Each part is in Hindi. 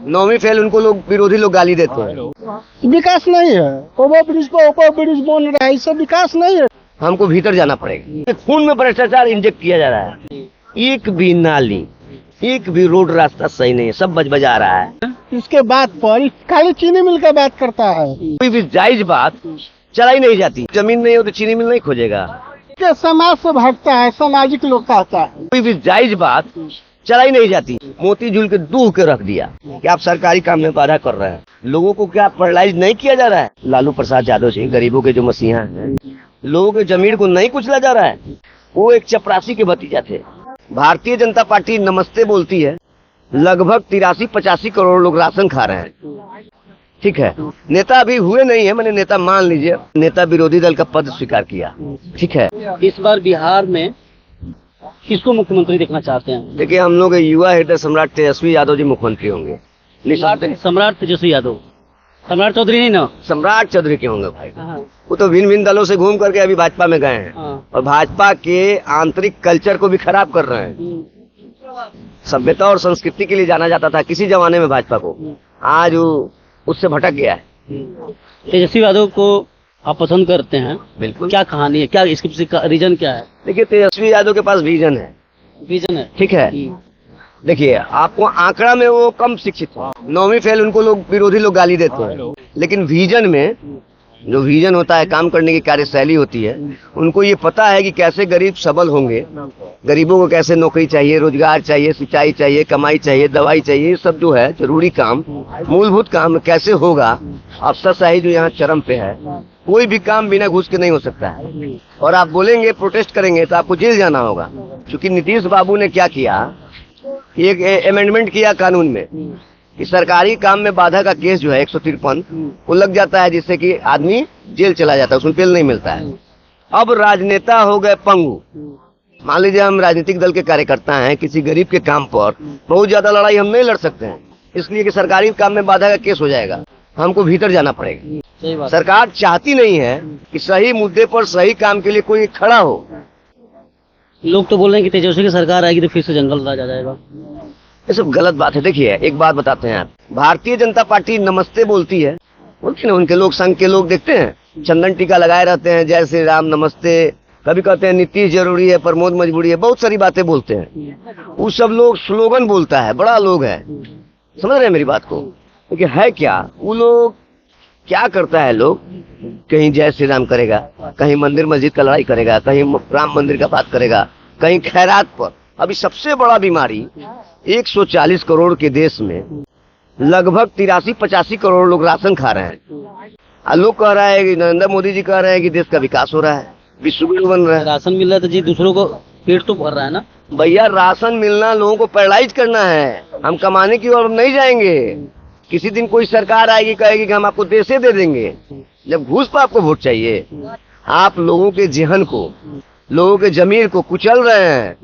9वीं फेल उनको लोग विरोधी लोग गाली देते हैं। विकास नहीं है, ओवर ब्रिज को ऊपर ब्रिज बन रहा है, इससे विकास नहीं है। हमको भीतर जाना पड़ेगा। खून में भ्रष्टाचार इंजेक्ट किया जा रहा है, एक भी नाली, एक भी रोड रास्ता सही नहीं है, सब बजा रहा है। इसके बाद पर खाली चीनी मिल का बात करता है। कोई भी जायज बात चलाई नहीं जाती। जमीन नहीं हो तो चीनी मिल नहीं खोजेगा। समाज से भागता है, सामाजिक लोग कहता है। कोई भी जायज बात चलाई नहीं जाती। मोती झूल के दूह के रख दिया कि आप सरकारी काम में बाधा कर रहे हैं। लोगों को क्या पैरालाइज नहीं किया जा रहा है? लालू प्रसाद यादव जी गरीबों के जो मसीहा हैं, लोगों के जमीन को नहीं कुचला जा रहा है। वो एक चपरासी के भतीजा थे। भारतीय जनता पार्टी नमस्ते बोलती है, लगभग 83-85 करोड़ लोग राशन खा रहे हैं। ठीक है, नेता अभी हुए नहीं है, मैंने नेता मान लीजिए, नेता विरोधी दल का पद स्वीकार किया। ठीक है, इस बार बिहार में किसको मुख्यमंत्री देखना चाहते हैं? देखिए, हम लोग युवा हृदय सम्राट तेजस्वी यादव जी मुख्यमंत्री होंगे। सम्राट तेजस्वी यादव, सम्राट चौधरी नहीं ना? सम्राट चौधरी के होंगे भाई। वो तो भिन्न भिन्न दलों से घूम करके अभी भाजपा में गए हैं और भाजपा के आंतरिक कल्चर को भी खराब कर रहे हैं। सभ्यता और संस्कृति के लिए जाना जाता था किसी जमाने में भाजपा को, आज वो उससे भटक गया है। तेजस्वी यादव को आप पसंद करते हैं? बिल्कुल। क्या कहानी है, क्या इसके पीछे रीजन क्या है? देखिए, तेजस्वी यादव के पास विजन है। विजन है, ठीक है। देखिए, आपको आंकड़ा में वो कम शिक्षित है। 9वीं फेल उनको लोग विरोधी लोग गाली देते हैं, लेकिन विजन में जो विजन होता है, काम करने की कार्यशैली होती है, उनको ये पता है कि कैसे गरीब सबल होंगे, गरीबों को कैसे नौकरी चाहिए, रोजगार चाहिए, सिंचाई चाहिए, कमाई चाहिए, दवाई चाहिए, ये सब जो है जरूरी काम, मूलभूत काम कैसे होगा। अफसरशाही जो यहाँ चरम पे है, कोई भी काम बिना घूस के नहीं हो सकता है। और आप बोलेंगे, प्रोटेस्ट करेंगे तो आपको जेल जाना होगा। क्योंकि नीतीश बाबू ने क्या किया, एक अमेंडमेंट किया कानून में कि सरकारी काम में बाधा का केस जो है 153 वो लग जाता है, जिससे कि आदमी जेल चला जाता है, उसमें बेल नहीं मिलता है। अब राजनेता हो गए पंगु। मान लीजिए हम राजनीतिक दल के कार्यकर्ता हैं, किसी गरीब के काम पर बहुत ज्यादा लड़ाई हम नहीं लड़ सकते हैं, इसलिए कि सरकारी काम में बाधा का केस हो जाएगा, हमको भीतर जाना पड़ेगा। सरकार चाहती नहीं है कि सही मुद्दे पर सही काम के लिए कोई खड़ा हो। लोग तो बोल रहे हैं कि तेजस्वी की सरकार आएगी तो फिर से जंगल राज आ जाएगा। ये सब गलत बात है। देखिए, एक बात बताते हैं, आप भारतीय जनता पार्टी नमस्ते बोलती है, बोलती ना, उनके लोग संघ के लोग देखते हैं चंदन टीका लगाए रहते हैं, जय श्री राम नमस्ते, कभी कहते हैं नीतीश जरूरी है, प्रमोद मजबूरी है, बहुत सारी बातें बोलते हैं। वो सब लोग स्लोगन बोलता है, बड़ा लोग है, समझ रहे हैं मेरी बात को? क्योंकि है क्या, वो लोग क्या करता है, लोग कहीं जय श्री राम करेगा, कहीं मंदिर मस्जिद का लड़ाई करेगा, कहीं राम मंदिर का बात करेगा, कहीं खैरात पर। अभी सबसे बड़ा बीमारी 140 करोड़ के देश में लगभग 83-85 करोड़ लोग राशन खा रहे हैं। लोग कह रहा है कि नरेंद्र मोदी जी कह रहे हैं कि देश का विकास हो रहा है, विश्व गुरु बन रहा है। राशन मिल रहा है तो जी दूसरों को पेट तो भर रहा है ना भैया। राशन मिलना लोगों को पैरालाइज करना है, हम कमाने की ओर नहीं जाएंगे। किसी दिन कोई सरकार आएगी, कहेगी कि हम आपको देशे दे देंगे, जब घूस पर आपको वोट चाहिए। आप लोगों के जेहन को, लोगों के जमीर को कुचल रहे हैं,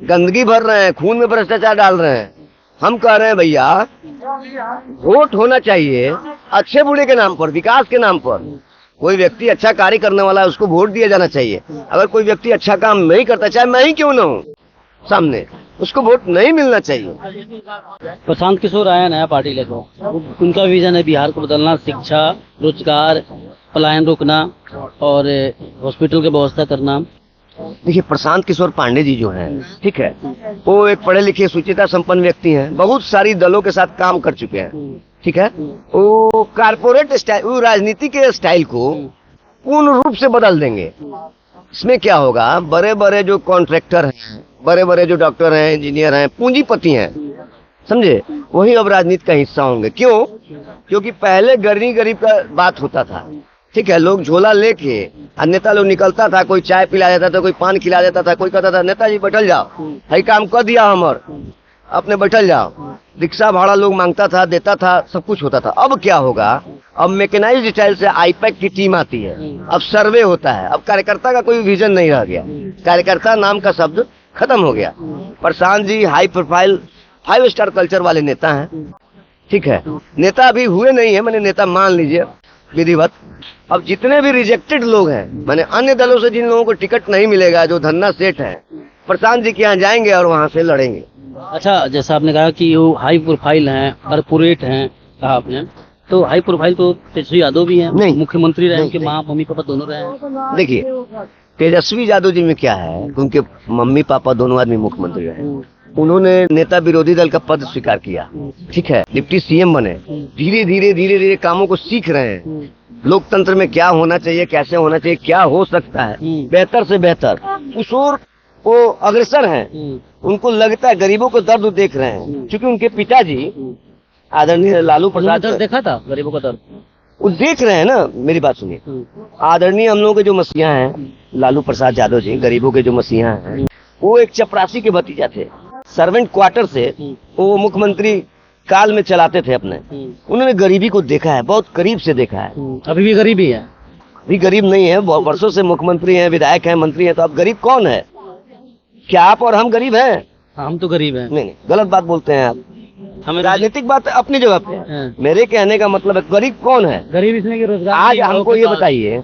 गंदगी भर रहे हैं, खून में भ्रष्टाचार डाल रहे हैं। हम कह रहे हैं भैया, वोट होना चाहिए अच्छे बुरे के नाम पर, विकास के नाम पर। कोई व्यक्ति अच्छा कार्य करने वाला है, उसको वोट दिया जाना चाहिए। अगर कोई व्यक्ति अच्छा काम नहीं करता, चाहे मैं ही क्यों ना हूँ सामने, उसको वोट नहीं मिलना चाहिए। प्रशांत किशोर आया नया पार्टी लेकर, उनका विजन है बिहार को बदलना, शिक्षा, रोजगार, पलायन रोकना और हॉस्पिटल की व्यवस्था करना। देखिए, प्रशांत किशोर पांडे जी जो हैं, ठीक है, वो एक पढ़े लिखे सुचिता संपन्न व्यक्ति हैं, बहुत सारी दलों के साथ काम कर चुके हैं। ठीक है, वो कारपोरेट स्टाइल, वो राजनीति के स्टाइल को पूर्ण रूप से बदल देंगे। इसमें क्या होगा, बड़े बड़े जो कॉन्ट्रैक्टर हैं, बड़े बड़े जो डॉक्टर हैं, इंजीनियर हैं, पूंजीपति हैं, समझे, वही अब राजनीति का हिस्सा होंगे। क्यों? क्योंकि पहले गरीब का बात होता था। ठीक है, लोग झोला लेके, नेता लोग निकलता था, कोई चाय पिला देता था, कोई पान खिला देता था, कोई कहता था नेताजी बैठल जाओ, हई काम कर दिया हमर, अपने बैठल जाओ। रिक्शा भाड़ा लोग मांगता था, देता था, सब कुछ होता था। अब क्या होगा, अब मैकेनाइज्ड स्टाइल से आईपैक की टीम आती है, अब सर्वे होता है, अब कार्यकर्ता का कोई विजन नहीं रह गया, कार्यकर्ता नाम का शब्द खत्म हो गया। Prashant ji high profile 5 star culture वाले नेता हैं। ठीक है, नेता अभी हुए नहीं है, मैंने नेता मान लीजिए विधिवत। अब जितने भी रिजेक्टेड लोग हैं, मैंने अन्य दलों से जिन लोगों को टिकट नहीं मिलेगा, जो धन्ना सेठ है, प्रशांत जी के यहाँ जाएंगे और वहां से लड़ेंगे। अच्छा, जैसा आपने कहा कि वो हाई प्रोफाइल हैं, कॉर्पोरेट हैं, कहा आपने, तो हाई प्रोफाइल तो तेजस्वी यादव भी हैं, नहीं। मुख्यमंत्री रहे, नहीं, उनके नहीं। माँ मम्मी पापा दोनों रहे हैं। देखिए, तेजस्वी यादव जी में क्या है कि उनके मम्मी पापा दोनों आदमी मुख्यमंत्री रहे, उन्होंने नेता विरोधी दल का पद स्वीकार किया, ठीक है, डिप्टी सीएम बने, धीरे धीरे कामों को सीख रहे हैं, लोकतंत्र में क्या होना चाहिए, कैसे होना चाहिए, क्या हो सकता है बेहतर से बेहतर, उस ओर वो अग्रसर हैं। उनको लगता है गरीबों को दर्द देख रहे हैं, क्योंकि उनके पिताजी आदरणीय लालू उन्होंने प्रसाद दर्द देखा था, गरीबों का दर्द। वो देख रहे हैं ना, मेरी बात सुनिए। आदरणीय हम लोगों के जो मसीहा हैं लालू प्रसाद यादव जी, गरीबों के जो मसीहा हैं, वो एक चपरासी के भतीजा थे, सर्वेंट क्वार्टर से वो मुख्यमंत्री काल में चलाते थे अपने। उन्होंने गरीबी को देखा है, बहुत करीब से देखा है। अभी भी गरीबी है। अभी गरीब नहीं है, बहुत वर्षों से मुख्यमंत्री हैं, विधायक हैं, मंत्री हैं, तो अब गरीब कौन है? क्या आप और हम गरीब हैं? हम तो गरीब हैं। नहीं, गलत बात बोलते हैं आप। हमें राजनीतिक बात अपनी जगह पे है। हाँ। मेरे कहने का मतलब है गरीब कौन है? गरीब इसलिए कि रोजगार आज नहीं है, हमको लोगों ये के पास। बताइए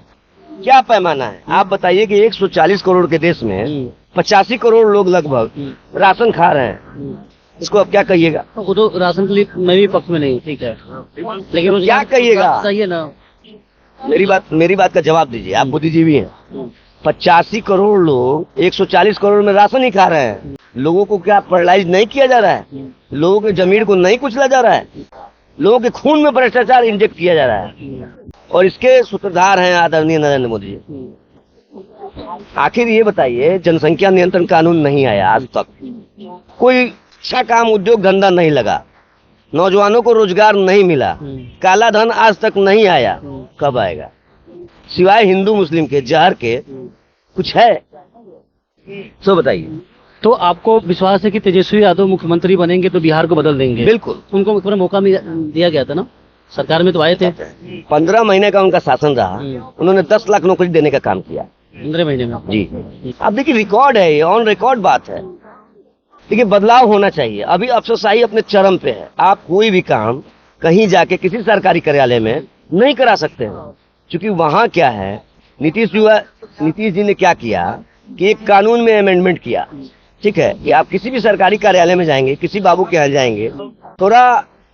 क्या पैमाना है? आप बताइए कि 140 करोड़ के देश में 85 करोड़ लोग लगभग राशन खा रहे हैं, इसको अब क्या कहिएगा? वो तो राशन के लिए मैं भी पक्ष में नहीं हूँ, ठीक है, लेकिन रोजगार क्या कहिएगा? सही है ना। मेरी बात का जवाब दीजिए, आप बुद्धिजीवी हैं। 85 करोड़ लोग 140 करोड़ में राशन ही खा रहे हैं। लोगों को क्या फर्टिलाइज नहीं किया जा रहा है? लोगों के जमीन को नहीं कुचला जा रहा है? लोगों के खून में भ्रष्टाचार इंजेक्ट किया जा रहा है, और इसके सूत्रधार हैं आदरणीय नरेंद्र मोदी जी। आखिर ये बताइए, जनसंख्या नियंत्रण कानून नहीं आया आज तक, कोई अच्छा काम उद्योग धंधा नहीं लगा, नौजवानों को रोजगार नहीं मिला, काला धन आज तक नहीं आया, कब आएगा? सिवाय हिंदू मुस्लिम के जहर के कुछ है? सो बताइए। तो आपको विश्वास है कि तेजस्वी यादव मुख्यमंत्री बनेंगे तो बिहार को बदल देंगे? बिल्कुल। उनको पूरा मौका दिया गया था ना, सरकार में तो आए थे। 15 महीने का उनका शासन रहा, उन्होंने 10 लाख नौकरी देने का काम किया 15 महीने में। जी। अब देखिए, रिकॉर्ड है, ये ऑन रिकॉर्ड बात है। देखिए, बदलाव होना चाहिए। अभी अफसरशाही अपने चरम पे है। आप कोई भी काम कहीं जाके किसी सरकारी कार्यालय में नहीं करा सकते हैं, क्योंकि वहां क्या है, नीतीश जी ने क्या किया कि एक कानून में अमेंडमेंट किया, ठीक है, कि आप किसी भी सरकारी कार्यालय में जाएंगे, किसी बाबू के यहाँ जाएंगे, थोड़ा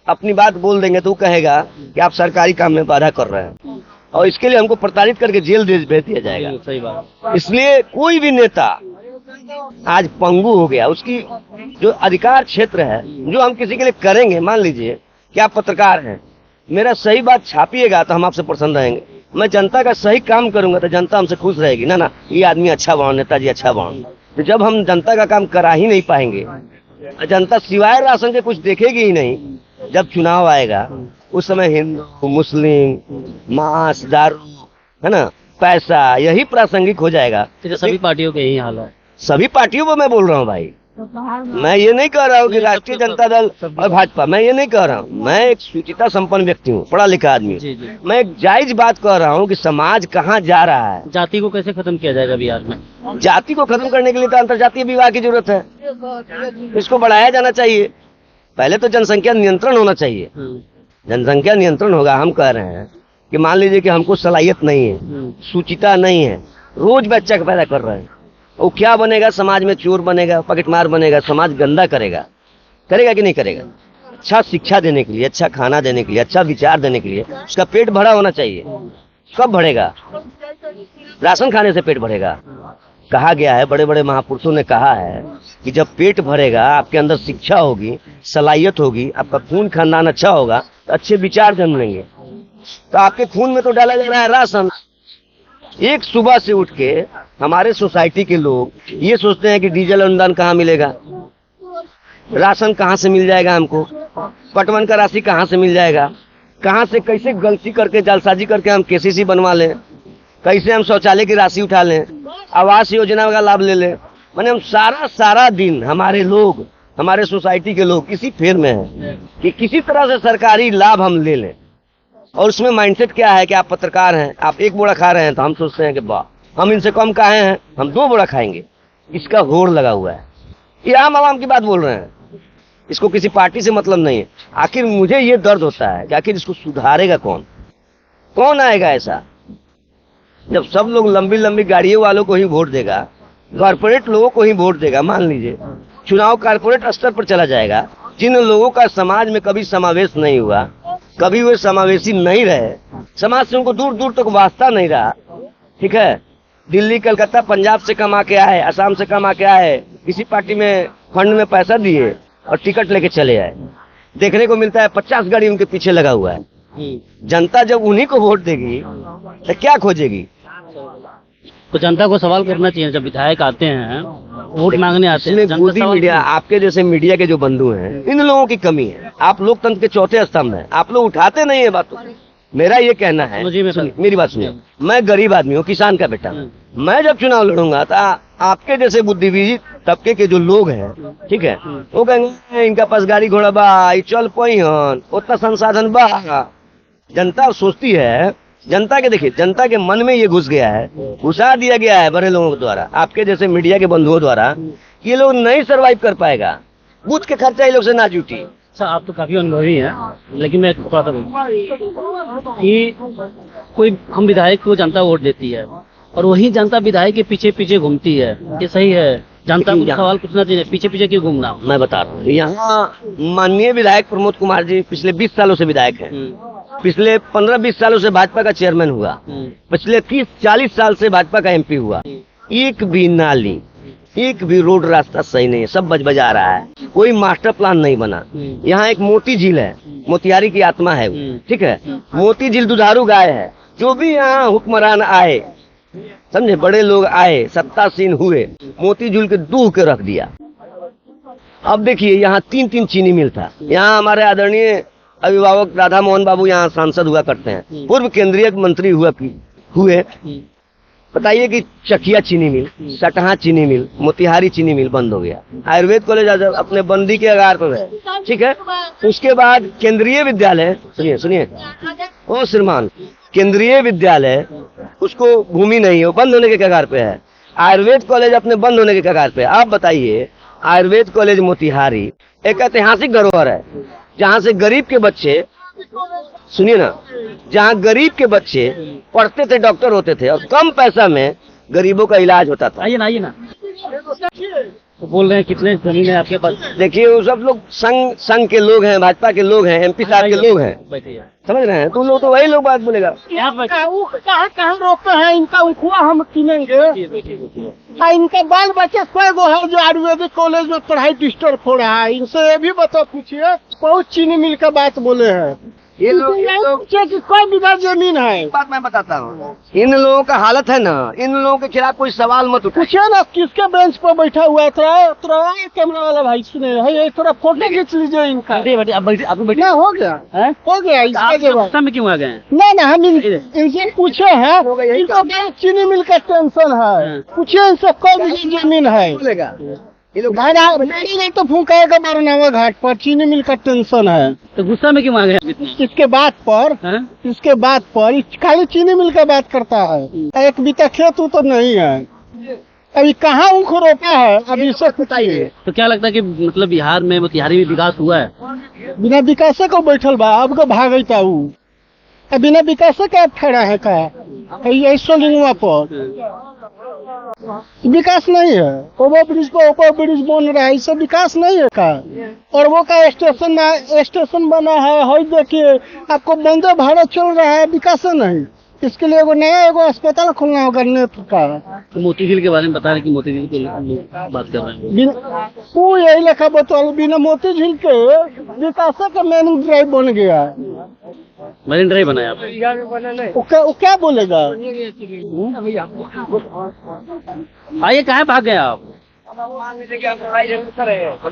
अपनी बात बोल देंगे तो वो कहेगा कि आप सरकारी काम में बाधा कर रहे हैं, और इसके लिए हमको प्रताड़ित करके जेल भेज दिया जाएगा। सही बात। इसलिए कोई भी नेता आज पंगु हो गया। उसकी जो अधिकार क्षेत्र है, जो हम किसी के लिए करेंगे, मान लीजिए कि आप पत्रकार हैं, मेरा सही बात छापिएगा तो हम आपसे प्रसन्न रहेंगे। मैं जनता का सही काम करूंगा तो जनता हमसे खुश रहेगी। ना, ये आदमी अच्छा बना, नेताजी अच्छा बना। तो जब हम जनता का काम करा ही नहीं पाएंगे, जनता सिवाय राशन के कुछ देखेगी ही नहीं, जब चुनाव आएगा उस समय हिंदू मुस्लिम मांस दारू, है ना, पैसा, यही प्रासंगिक हो जाएगा। तो सभी पार्टियों का यही हाल है। सभी पार्टियों को मैं बोल रहा हूँ भाई, मैं ये नहीं कह रहा हूँ कि राष्ट्रीय जनता दल और भाजपा, मैं ये नहीं कह रहा हूँ। मैं एक सुचिता संपन्न व्यक्ति हूँ, पढ़ा लिखा आदमी हूँ। मैं एक जायज बात कह रहा हूँ कि समाज कहाँ जा रहा है। जाति को कैसे खत्म किया जाएगा बिहार में? जाति को खत्म करने के लिए तो अंतर्जातीय विवाह की जरूरत है, इसको बढ़ाया जाना चाहिए। पहले तो जनसंख्या नियंत्रण होना चाहिए। जनसंख्या नियंत्रण होगा, हम कह रहे हैं कि मान लीजिए कि हमको सलाहियत नहीं है, सुचिता नहीं है, रोज बच्चा पैदा कर रहे हैं, वो क्या बनेगा? समाज में चोर बनेगा, पॉकेटमार बनेगा, समाज गंदा करेगा कि नहीं करेगा? अच्छा शिक्षा देने के लिए, अच्छा खाना देने के लिए, अच्छा विचार देने के लिए उसका पेट भरा होना चाहिए। कब भरेगा? राशन खाने से पेट भरेगा। कहा गया है, बड़े बड़े महापुरुषों ने कहा है कि जब पेट भरेगा, आपके अंदर शिक्षा होगी, सलाहियत होगी, आपका खून खानदान अच्छा होगा, तो अच्छे विचार जन्मेंगे। तो आपके खून में तो डाला जा रहा है राशन। एक सुबह से उठ के हमारे सोसाइटी के लोग ये सोचते हैं कि डीजल अनुदान कहाँ मिलेगा, राशन कहाँ से मिल जाएगा, हमको पटवन का राशि कहाँ से मिल जाएगा, कहाँ से कैसे गलती करके जालसाजी करके हम केसीसी बनवा लें, कैसे हम शौचालय की राशि उठा लें, आवास योजना का लाभ ले लें। माने हम सारा दिन हमारे लोग, हमारे सोसाइटी के लोग इसी फेर में हैं कि किसी तरह से सरकारी लाभ हम ले लें। और उसमें माइंडसेट क्या है कि आप पत्रकार हैं, आप 1 बोरा खा रहे हैं तो हम सोचते हैं कि वाह हम इनसे कम खाए हैं, हम 2 बोरा खाएंगे। इसका होड़ लगा हुआ है। ये आम आवाम की बात बोल रहे हैं, इसको किसी पार्टी से मतलब नहीं है। आखिर मुझे ये दर्द होता है कि आखिर इसको सुधारेगा कौन आएगा ऐसा? जब सब लोग लंबी लंबी गाड़ियों वालों को ही वोट देगा, कॉर्पोरेट लोगों को ही वोट देगा, मान लीजिए, चुनाव कारपोरेट स्तर पर चला जाएगा। जिन लोगों का समाज में कभी समावेश नहीं हुआ, कभी वे समावेशी नहीं रहे, समाज से उनको दूर दूर तक वास्ता नहीं रहा, ठीक है, दिल्ली कलकत्ता पंजाब से कमा के आए, असम से कमा के आए, किसी पार्टी में फंड में पैसा दिए और टिकट लेके चले आए। देखने को मिलता है 50 गाड़ी उनके पीछे लगा हुआ है। जनता जब उन्हीं को वोट देगी तो क्या खोजेगी? तो जनता को सवाल करना चाहिए, जब विधायक आते हैं वोट मांगने आते हैं, इसमें जनता गोदी सवाल मीडिया, आपके जैसे मीडिया के जो बंधु हैं, इन लोगों की कमी है। आप लोकतंत्र के चौथे स्तंभ हैं, आप लोग उठाते नहीं है बातों को। मेरा ये कहना है, सुनिए, मेरी बात सुनिए, मैं गरीब आदमी हूँ, किसान का बेटा, मैं जब चुनाव लड़ूंगा तो आपके जैसे बुद्धिजीवी तबके के जो लोग हैं, ठीक है, वो कहेंगे इनका पास गाड़ी घोड़ा बा, ई चल पहिन, उतना संसाधन बा। जनता सोचती है, जनता के देखिए, जनता के मन में ये घुस गया है, घुसा दिया गया है बड़े लोगों के द्वारा, आपके जैसे मीडिया के बंधुओं द्वारा, कि ये लोग नहीं सरवाइव कर पाएगा, बूथ के खर्चा ये लोग से ना जुटी। सर आप तो काफी अनुभवी हैं, लेकिन मैं थोड़ा सा कि कोई हम विधायक को जनता वोट देती है और वही जनता विधायक के पीछे पीछे घूमती है, ये सही है? जनता को सवाल पूछना चाहिए, पीछे पीछे क्यों घूमना? मैं बता रहा हूँ, यहाँ माननीय विधायक प्रमोद कुमार जी पिछले 20 सालों से विधायक हैं, पिछले 15-20 सालों से भाजपा का चेयरमैन हुआ, पिछले 30-40 साल से भाजपा का एमपी हुआ। एक भी नाली, एक भी रोड रास्ता सही नहीं है, सब बजा रहा है, कोई मास्टर प्लान नहीं बना। यहाँ एक मोती झील है, मोतिहारी की आत्मा है वो, ठीक है, मोती झील दुधारू गाय है। जो भी यहाँ हुक्मरान आए, समझे, बड़े लोग आए, सत्तासीन हुए, मोती झील के दूह के रख दिया। अब देखिए यहाँ 3-3 चीनी मिल था। यहाँ हमारे आदरणीय अभिभावक राधा मोहन बाबू यहाँ सांसद हुआ करते हैं, पूर्व केंद्रीय मंत्री हुए। बताइए कि चकिया चीनी मिल, सटहा चीनी मिल, मोतिहारी चीनी मिल बंद हो गया। आयुर्वेद कॉलेज अपने बंदी के आगार पर है, ठीक है। उसके बाद केंद्रीय विद्यालय, सुनिए ओ श्रीमान, केंद्रीय विद्यालय उसको भूमि नहीं है, वो बंद होने के कगार पे है। आयुर्वेद कॉलेज अपने बंद होने के कगार पे है। आप बताइए, आयुर्वेद कॉलेज मोतिहारी एक ऐतिहासिक धरोहर है, जहाँ से गरीब के बच्चे, सुनिए ना, जहाँ गरीब के बच्चे पढ़ते थे, डॉक्टर होते थे और कम पैसा में गरीबों का इलाज होता था। आइए ना तो बोल रहे हैं कितने जमीन है आपके पास? देखिए वो सब लोग संघ के लोग हैं, भाजपा के लोग हैं, एमपी साहब के लोग हैं, समझ रहे हैं, तो लोग तो वही लोग बात बोलेगा। कहाँ रोकते हैं इनका उखुआ हम किनेंगे। इनका बाल बच्चे कोई गो है जो आयुर्वेदिक कॉलेज में पढ़ाई डिस्टर्ब हो रहा है, इनसे ये भी बताओ, पूछिए। बहुत चीनी मिल का बात बोले हैं, ये लोग कोई बीघा जमीन है। बात मैं बताता हूँ, इन लोगों का हालत है ना, इन लोगों के खिलाफ कोई सवाल मत उठाओ। पूछिए ना किसके बेंच पर बैठा हुआ है। थोड़ा कैमरा वाला भाई सुने है, थोड़ा फोटो खींच लीजिए इनका। ना हो गया इसका जवाब में क्यों आ गए? ना हम इनसे पूछे हैं, इनको चीनी मिल का टेंशन है, पूछिए इनसे कौन जमीन है। बोलेगा ये लोग नहीं तो फूंकाएगा बारनावा घाट पर, चीनी मिल का टेंशन है। तो गुस्सा में क्यों आ गए? इसके बाद पर खाली चीनी मिल का बात करता है। एक बीता खेत तो नहीं है, अभी कहाँ ऊख रोपा है, अभी इससे बताइए। तो क्या लगता है कि मतलब बिहार में, मोतिहारी में विकास हुआ है? बिना विकास को बैठल बा, अब को भागता हूँ, बिना विकास का खड़ा है का सोलिंगवा पर विकास नहीं है। ओवर ब्रिज पर ऊपर ब्रिज बन रहा है, इससे विकास नहीं है का। और वो का स्टेशन बना है देखिए, आपको वंदे भारत चल रहा है, विकास नहीं। इसके लिए एगो अस्पताल खोलना होगा नेत्र का। तो मोती झील के बारे में बता रहे कि मोती झील की बात कर रहे हैं, वो यही लिखा बताओ, बिना मोती झील के विकास का मेन ड्राइव बन गया, मरीन ड्राइव बनाया आपने। वो क्या बोलेगा? आइए, कहाँ भाग गए आप? नहीं,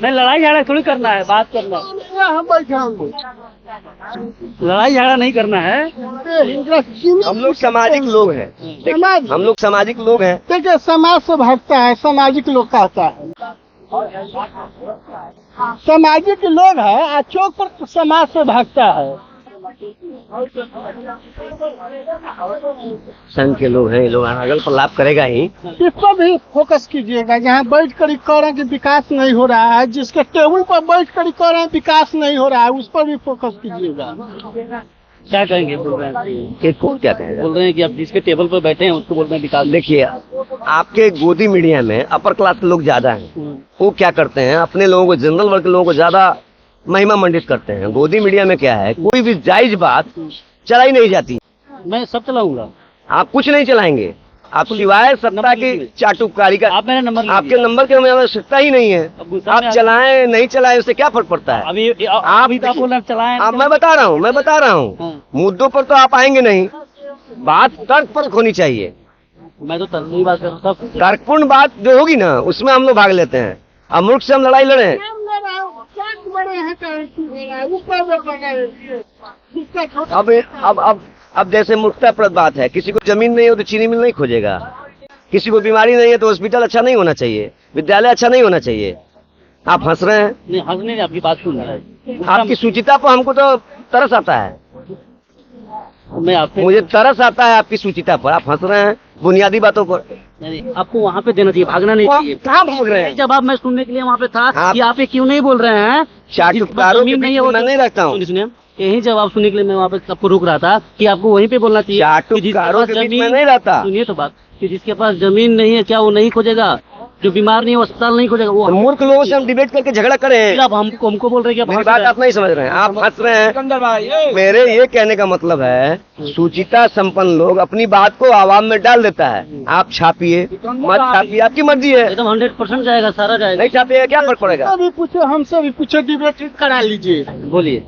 लड़ाई झगड़ा थोड़ी करना है, बात करना है। हम बैठा हूँ, लड़ाई झगड़ा नहीं करना है। हम लोग सामाजिक लोग हैं, हम लोग सामाजिक लोग हैं। देखिए समाज से भागता है, सामाजिक लोग कहता है, सामाजिक लोग है, चौक पर समाज से भागता है। संघ के लोग हैं, ये लोग अगल पर लाभ करेगा ही। इस पर भी फोकस कीजिएगा, जहाँ बैठ कर कह रहे हैं कि विकास नहीं हो रहा है, जिसके टेबल पर बैठ कर कह रहे हैं विकास नहीं हो रहा है, उस पर भी फोकस कीजिएगा। क्या कहेंगे बोल रहे हैं? कि कौन क्या कहेगा? बोल रहे हैं कि आप जिसके टेबल पर बैठे हैं उसको बोल रहे हैं विकास। देखिए, आपके गोदी मीडिया में अपर क्लास के लोग ज्यादा हैं। वो क्या करते हैं, अपने लोगों को, जनरल वर्ग के लोगों को ज्यादा महिमा मंडित करते हैं। गोदी मीडिया में क्या है, कोई भी जायज बात चलाई नहीं जाती। मैं सब चलाऊंगा। आप कुछ नहीं चलाएंगे, आप सिवाय सत्ता की चाटुकारी का। आप मेरा नंबर आपके नंबर की हमें आवश्यकता ही नहीं है। अब गुस्सा में आप चलाएं नहीं चलाएं उससे क्या फर्क पड़ता है? अभी आप तो बोल रहे हैं चलाएं। अब मैं बता रहा हूँ हाँ। मुद्दों पर तो आप आएंगे नहीं, बात तर्क पर होनी चाहिए। मैं तो तर्क की बात कर रहा हूँ। तर्कपूर्ण बात जो होगी ना, उसमें हम लोग भाग लेते हैं। अब मूर्ख से हम लड़ाई लड़े। अब जैसे मूर्खताप्रद बात है, किसी को जमीन नहीं हो तो चीनी मिल नहीं खोजेगा, किसी को बीमारी नहीं है तो हॉस्पिटल अच्छा नहीं होना चाहिए, विद्यालय अच्छा नहीं होना चाहिए। आप हंस रहे हैं। नहीं हंसने नहीं, आपकी बात सुन रहा है। आपकी सूचिता पर हमको तो तरस आता है। मैं आपसे मुझे तरस आता है आपकी सूचिता पर। आप हंस रहे हैं बुनियादी बातों पर। नहीं, आपको वहाँ पे देना चाहिए, भागना नहीं चाहिए। कहाँ भाग रहे हैं? जवाब मैं सुनने के लिए वहाँ पे था आप- कि आप ये क्यों नहीं बोल रहे हैं? चाटुकारों के जमीन बीच है वो में मैं तो- नहीं रखता हूँ। सुनिए यही जवाब सुनने के लिए मैं वहाँ पे सबको रोक रहा था कि आपको वहीं पे बोलना चाहिए कि जिसके चाटुकारों पास के बीच में जमीन- नहीं रहता। सुनिए तो बात कि जिसके पास जमीन नहीं है क्या वो नहीं खोजेगा? जो बीमार नहीं है वो अस्पताल नहीं खोजेगा? वो तो मूर्ख लोगों से हम डिबेट करके झगड़ा फिर करें। आप हमको बोल रहे हैं कि आप मेरी हंस बात रहे हैं। आप नहीं समझ रहे हैं, आप हंस रहे हैं। मेरे ये कहने का मतलब है, सूचिता संपन्न लोग अपनी बात को आवाम में डाल देता है। आप छापिए मत छापिए, आपकी मर्जी है। एकदम 100% जाएगा, सारा जाएगा। नहीं छापिएगा क्या फर्क पड़ेगा? अभी पूछे, हमसे भी पूछे, डिबेट करा लीजिए। बोलिए।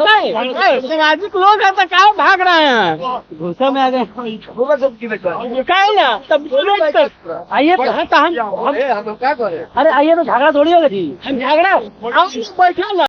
सामाजिक लोग हैं तो क्या भाग रहे हैं? गुस्सा में आ गए। कहे ना तब आइए तो हम क्या करें? अरे आइए तो झगड़ा थोड़ी होगा जी। हम झगड़ा बैठा ना